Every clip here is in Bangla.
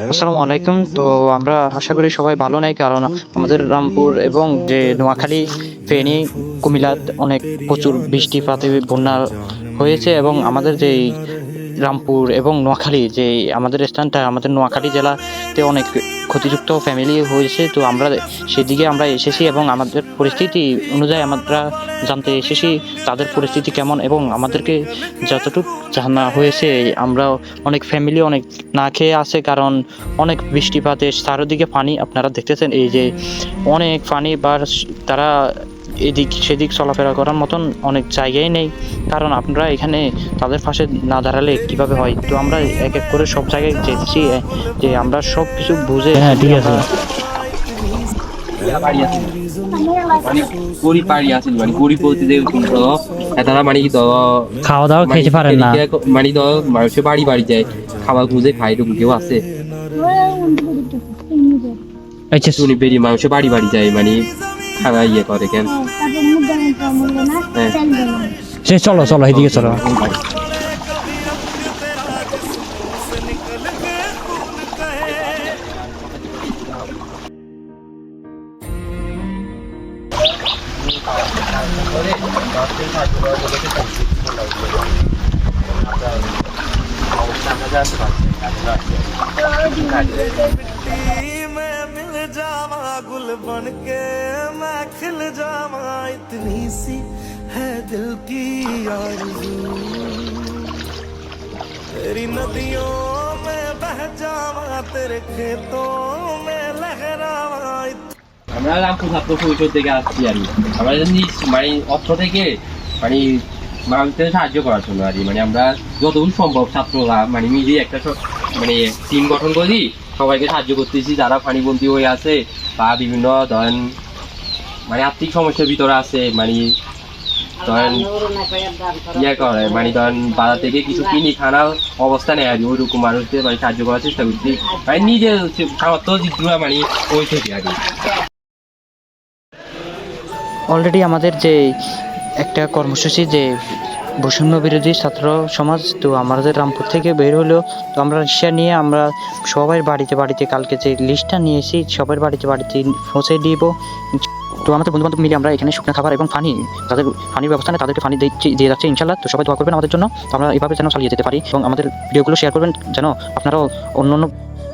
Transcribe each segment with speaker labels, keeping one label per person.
Speaker 1: আসসালামু আলাইকুম। তো আমরা আশা করি সবাই ভালো নাই, কারণ আমাদের রামপুর এবং যে নোয়াখালী, ফেনী, কুমিল্লাত অনেক প্রচুর বৃষ্টিপাতে বন্যা হয়েছে এবং আমাদের যেই রামপুর এবং নোয়াখালী যে আমাদের স্থানটা, আমাদের নোয়াখালী জেলাতে অনেক ক্ষতিযুক্ত ফ্যামিলি হয়েছে। তো আমরা সেদিকে আমরা এসেছি এবং আমাদের পরিস্থিতি অনুযায়ী আমরা জানতে এসেছি তাদের পরিস্থিতি কেমন, এবং আমাদেরকে যতটুকু জানা হয়েছে আমরা অনেক ফ্যামিলি অনেক না খেয়ে আছে, কারণ অনেক বৃষ্টিপাতে চারিদিকে পানি আপনারা দেখতেছেন, এই যে অনেক পানি, বা তারা এদিক সেদিক চলাফেরা করার মতন অনেক জায়গায় নেই, কারণ আপনারা এখানে তাদের পাশে না দাঁড়ালে কিভাবে হয়। তো আমরা এক এক করে সব জায়গায় যেতেছি, যে আমরা সব কিছু বুঝে।
Speaker 2: হ্যাঁ, ঠিক আছে। খাওয়া দাওয়া খেতে পারেন না,
Speaker 3: মানে মানুষের বাড়ি বাড়ি যায় খাবার খুঁজে খাই, তো কেউ আছে
Speaker 2: আচ্ছা
Speaker 3: শুনি বেরিয়ে মানুষের বাড়ি বাড়ি যায়, মানে খানা ইয়ে করে কেন।
Speaker 2: চলো চলো এদিকে চলো।
Speaker 4: मैं मिल जावा गुल बन के मैं खिल जावा इतनी सी है दिल की आरज़ू तेरी नदियों में बह जावा तेरे खेतों में लहरावा
Speaker 3: আমরা রামপুর ছাত্র পরিষদ থেকে আসছি আর কি। আমরা জানি মানে অর্থ থেকে মানে মানুষদের সাহায্য করার জন্য আর কি, মানে আমরা যতদূর সম্ভব ছাত্ররা মানে মিলে একটা মানে টিম গঠন করি, সবাইকে সাহায্য করতেছি যারা পানিবন্দী হয়ে আছে বা বিভিন্ন ধরেন মানে আর্থিক সমস্যার ভিতরে আছে, মানে ধরেন ইয়ে করে, মানে ধরেন বাজার থেকে কিছু কিনি খানার অবস্থা নেই আর কি, ওইরকম মানুষদের মানে সাহায্য করার চেষ্টা করছি, মানে নিজের সামর্থ্য জিতগুলো মানে ওই থেকে আর কি।
Speaker 1: অলরেডি আমাদের যে একটা কর্মসূচি যে বৈষম্য বিরোধী ছাত্র সমাজ, তো আমাদের রামপুর থেকে বের হলো, তো আমরা রিক্সা নিয়ে আমরা সবাই বাড়িতে বাড়িতে কালকে যে লিস্টটা নিয়েছি সবার বাড়িতে বাড়িতে পৌঁছে দিব। তো আমাদের বন্ধু বান্ধব মিলে আমরা এখানে শুকনো খাবার এবং পানি, তাদের পানির ব্যবস্থা নেই, তাদেরকে পানি দিয়ে যাচ্ছে ইনশাল্লাহ। তো সবাই দোয়া করবেন আমাদের জন্য, তো আমরা এইভাবে যেন চালিয়ে যেতে পারি, এবং আমাদের ভিডিওগুলো শেয়ার করবেন যেন আপনারাও অন্য।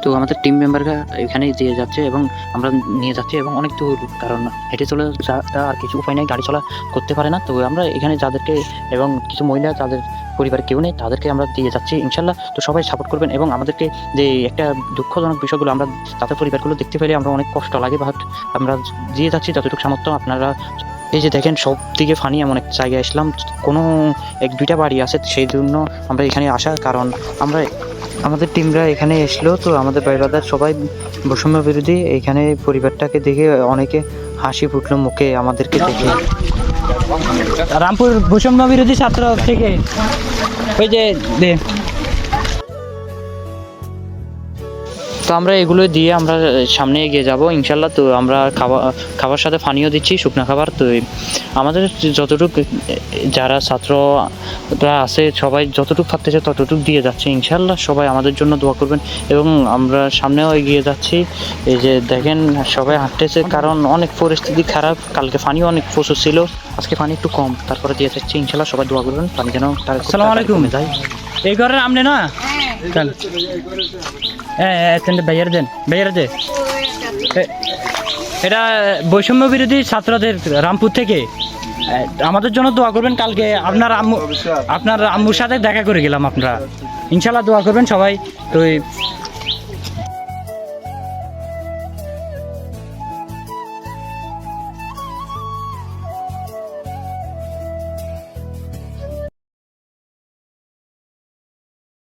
Speaker 1: তো আমাদের টিম মেম্বাররা এখানে দিয়ে যাচ্ছে এবং আমরা নিয়ে যাচ্ছি, এবং অনেক দূর, কারণ হেঁটে চলে যাওয়া আর কিছু উপায় নেই, গাড়ি চলা করতে পারে না। তো আমরা এখানে যাদেরকে এবং কিছু মহিলা যাদের পরিবারে কেউ নেই তাদেরকে আমরা দিয়ে যাচ্ছি ইনশাল্লাহ। তো সবাই সাপোর্ট করবেন, এবং আমাদেরকে যে একটা দুঃখজনক বিষয়গুলো আমরা তাদের পরিবারগুলো দেখতে পেলে আমরা অনেক কষ্ট লাগে, বা আমরা দিয়ে যাচ্ছি যতটুকু সামর্থ্য। আপনারা এই যে দেখেন সব দিকে ফানি, এমন এক জায়গায় আসলাম, কোনো এক দুইটা বাড়ি আছে, সেই জন্য আমরা এখানে আসা, কারণ আমরা আমাদের টিমরা এখানে এসলো। তো আমাদের ভাইবাদার সবাই বৈষম্য বিরোধী, এখানে পরিবারটাকে দেখে অনেকে হাসি ফুটলো মুখে আমাদেরকে দেখে।
Speaker 2: রামপুর বৈষম্য বিরোধী ছাত্র থেকে ওই যে
Speaker 1: তো আমরা এগুলো দিয়ে আমরা সামনে এগিয়ে যাব ইনশাল্লাহ। তো আমরা খাবার সাথে পানিও দিচ্ছি, শুকনো খাবার। তো আমাদের যতটুকু যারা ছাত্ররা আছে সবাই যতটুকু পারতেছে ততটুকু দিয়ে যাচ্ছে ইনশাল্লাহ। সবাই আমাদের জন্য দোয়া করবেন, এবং আমরা সামনেও এগিয়ে যাচ্ছি। এই যে দেখেন সবাই হাঁটতেছে, কারণ অনেক পরিস্থিতি খারাপ, কালকে পানিও অনেক প্রচুর ছিল, আজকে পানি একটু কম, তারপরে দিয়ে যাচ্ছি ইনশাল্লাহ। সবাই দোয়া করবেন পানি যেন
Speaker 2: আসসালামু আলাইকুম
Speaker 1: যায়।
Speaker 2: এই ঘরের আমনে না ভাইয়ার দেন, ভাইয়ার দে। এটা বৈষম্য বিরোধী ছাত্রদের রামপুর থেকে আমাদের জন্য দোয়া করবেন। কালকে আপনার আম্মুর সাথে দেখা করে গেলাম, আপনারা ইনশাল্লাহ দোয়া করবেন সবাই। তো